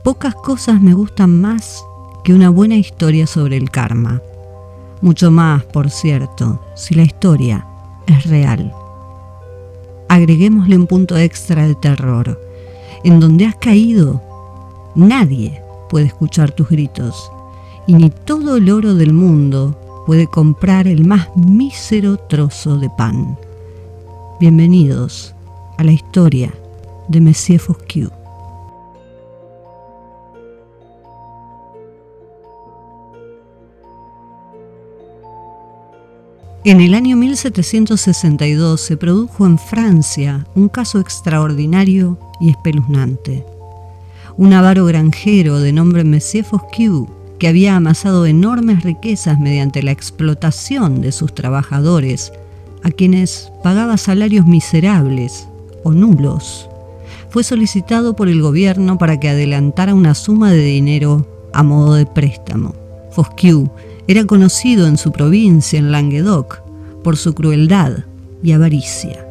Pocas cosas me gustan más que una buena historia sobre el karma. Mucho más, por cierto, si la historia es real. Agreguémosle un punto extra de terror. En donde has caído, nadie puede escuchar tus gritos, y ni todo el oro del mundo puede comprar el más mísero trozo de pan. Bienvenidos a la historia de Monsieur Fosquiu. En el año 1762 se produjo en Francia un caso extraordinario y espeluznante. Un avaro granjero de nombre Monsieur Fosquiu, que había amasado enormes riquezas mediante la explotación de sus trabajadores, a quienes pagaba salarios miserables o nulos, fue solicitado por el gobierno para que adelantara una suma de dinero a modo de préstamo. Fosquiu era conocido en su provincia, en Languedoc, por su crueldad y avaricia.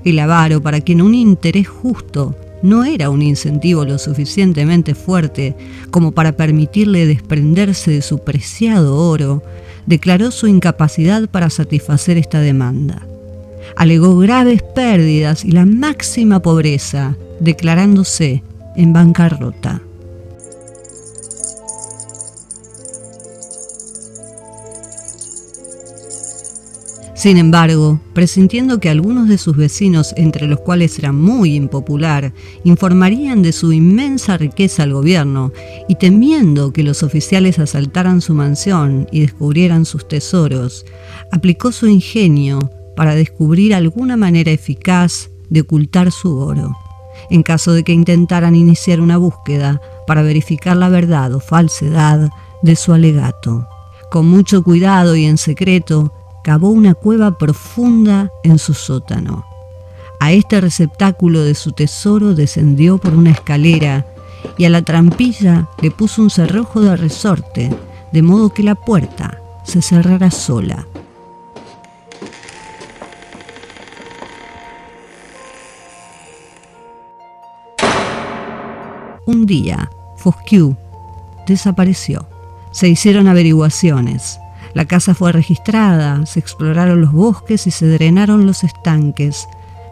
El avaro, para quien un interés justo no era un incentivo lo suficientemente fuerte como para permitirle desprenderse de su preciado oro, declaró su incapacidad para satisfacer esta demanda. Alegó graves pérdidas y la máxima pobreza, declarándose en bancarrota. Sin embargo, presintiendo que algunos de sus vecinos, entre los cuales era muy impopular, informarían de su inmensa riqueza al gobierno, y temiendo que los oficiales asaltaran su mansión y descubrieran sus tesoros, aplicó su ingenio para descubrir alguna manera eficaz de ocultar su oro, en caso de que intentaran iniciar una búsqueda para verificar la verdad o falsedad de su alegato. Con mucho cuidado y en secreto, cavó una cueva profunda en su sótano. A este receptáculo de su tesoro descendió por una escalera y a la trampilla le puso un cerrojo de resorte, de modo que la puerta se cerrara sola. Un día, Fosquiu desapareció. Se hicieron averiguaciones. La casa fue registrada, se exploraron los bosques y se drenaron los estanques,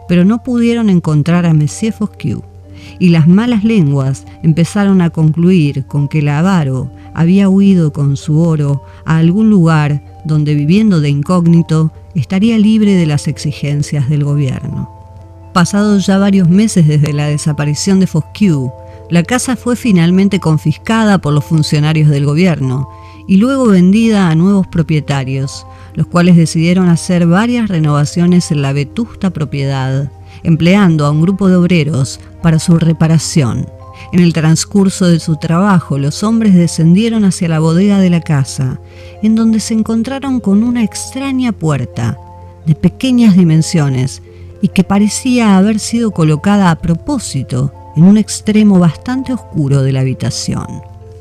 pero no pudieron encontrar a Monsieur Fosquiu, y las malas lenguas empezaron a concluir con que el avaro había huido con su oro a algún lugar donde, viviendo de incógnito, estaría libre de las exigencias del gobierno. Pasados ya varios meses desde la desaparición de Fosquiu, la casa fue finalmente confiscada por los funcionarios del gobierno y luego vendida a nuevos propietarios, los cuales decidieron hacer varias renovaciones en la vetusta propiedad, empleando a un grupo de obreros para su reparación. En el transcurso de su trabajo, los hombres descendieron hacia la bodega de la casa, en donde se encontraron con una extraña puerta, de pequeñas dimensiones, y que parecía haber sido colocada a propósito en un extremo bastante oscuro de la habitación.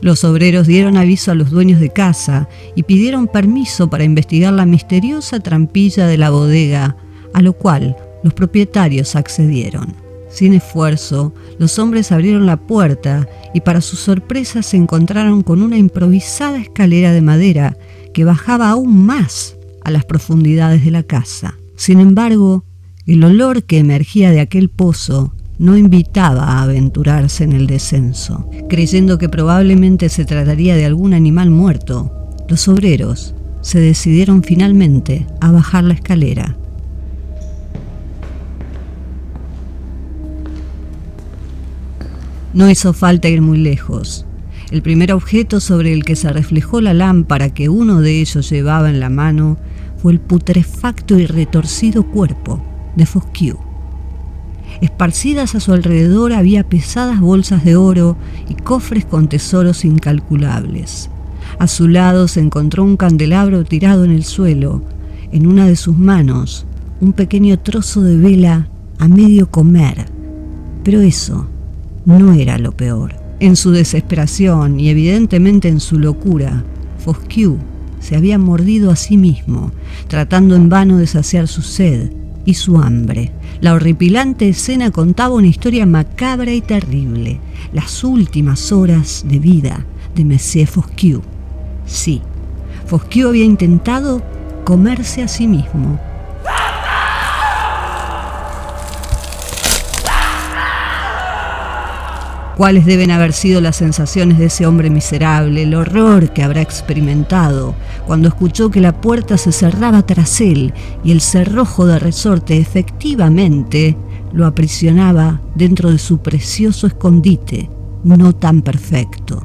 Los obreros dieron aviso a los dueños de casa y pidieron permiso para investigar la misteriosa trampilla de la bodega, a lo cual los propietarios accedieron. Sin esfuerzo, los hombres abrieron la puerta y para su sorpresa se encontraron con una improvisada escalera de madera que bajaba aún más a las profundidades de la casa. Sin embargo, el olor que emergía de aquel pozo no invitaba a aventurarse en el descenso. Creyendo que probablemente se trataría de algún animal muerto, los obreros se decidieron finalmente a bajar la escalera. No hizo falta ir muy lejos. El primer objeto sobre el que se reflejó la lámpara que uno de ellos llevaba en la mano fue el putrefacto y retorcido cuerpo de Fosquiu. Esparcidas a su alrededor había pesadas bolsas de oro y cofres con tesoros incalculables. A su lado se encontró un candelabro tirado en el suelo. En una de sus manos, un pequeño trozo de vela a medio comer. Pero eso no era lo peor. En su desesperación y evidentemente en su locura, Fosquiu se había mordido a sí mismo, tratando en vano de saciar su sed y su hambre. La horripilante escena contaba una historia macabra y terrible, las últimas horas de vida de Monsieur Fosquieu. Sí, Fosquieu había intentado comerse a sí mismo. ¿Cuáles deben haber sido las sensaciones de ese hombre miserable, el horror que habrá experimentado cuando escuchó que la puerta se cerraba tras él y el cerrojo de resorte efectivamente lo aprisionaba dentro de su precioso escondite, no tan perfecto?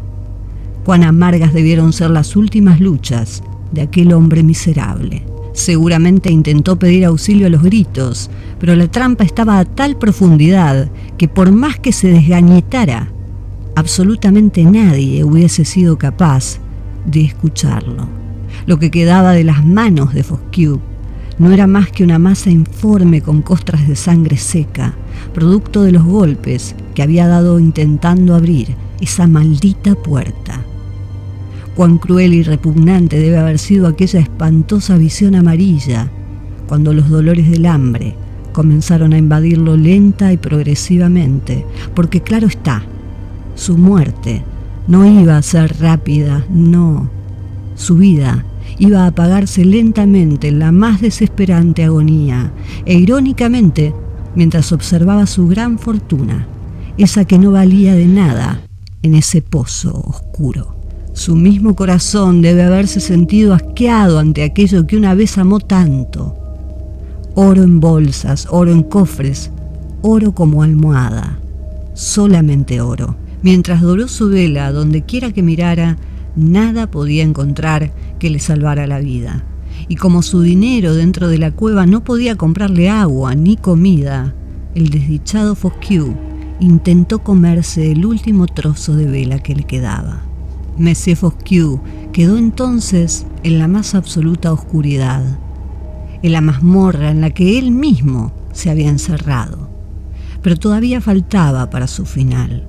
Cuán amargas debieron ser las últimas luchas de aquel hombre miserable. Seguramente intentó pedir auxilio a los gritos, pero la trampa estaba a tal profundidad que por más que se desgañetara, absolutamente nadie hubiese sido capaz de escucharlo. Lo que quedaba de las manos de Fosquieu no era más que una masa informe con costras de sangre seca, producto de los golpes que había dado intentando abrir esa maldita puerta. Cuán cruel y repugnante debe haber sido aquella espantosa visión amarilla, cuando los dolores del hambre comenzaron a invadirlo lenta y progresivamente, porque claro está, su muerte no iba a ser rápida, no. Su vida iba a apagarse lentamente en la más desesperante agonía, e irónicamente, mientras observaba su gran fortuna, esa que no valía de nada en ese pozo oscuro. Su mismo corazón debe haberse sentido asqueado ante aquello que una vez amó tanto. Oro en bolsas, oro en cofres, oro como almohada, solamente oro. Mientras doró su vela, donde quiera que mirara, nada podía encontrar que le salvara la vida. Y como su dinero dentro de la cueva no podía comprarle agua ni comida, el desdichado Fosquieu intentó comerse el último trozo de vela que le quedaba. Monsieur Fosquieu quedó entonces en la más absoluta oscuridad, en la mazmorra en la que él mismo se había encerrado. Pero todavía faltaba para su final.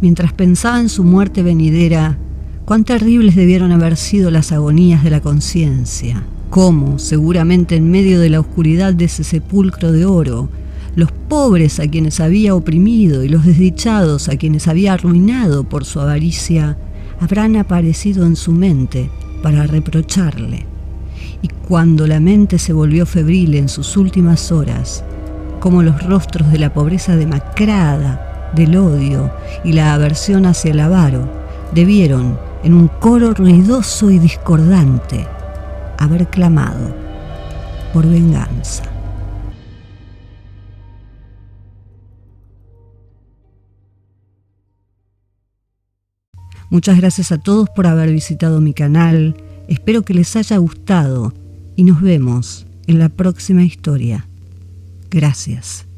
Mientras pensaba en su muerte venidera, cuán terribles debieron haber sido las agonías de la conciencia. Cómo, seguramente en medio de la oscuridad de ese sepulcro de oro, los pobres a quienes había oprimido y los desdichados a quienes había arruinado por su avaricia habrán aparecido en su mente para reprocharle. Y cuando la mente se volvió febril en sus últimas horas, como los rostros de la pobreza demacrada, del odio y la aversión hacia el avaro debieron, en un coro ruidoso y discordante, haber clamado por venganza. Muchas gracias a todos por haber visitado mi canal, espero que les haya gustado y nos vemos en la próxima historia. Gracias.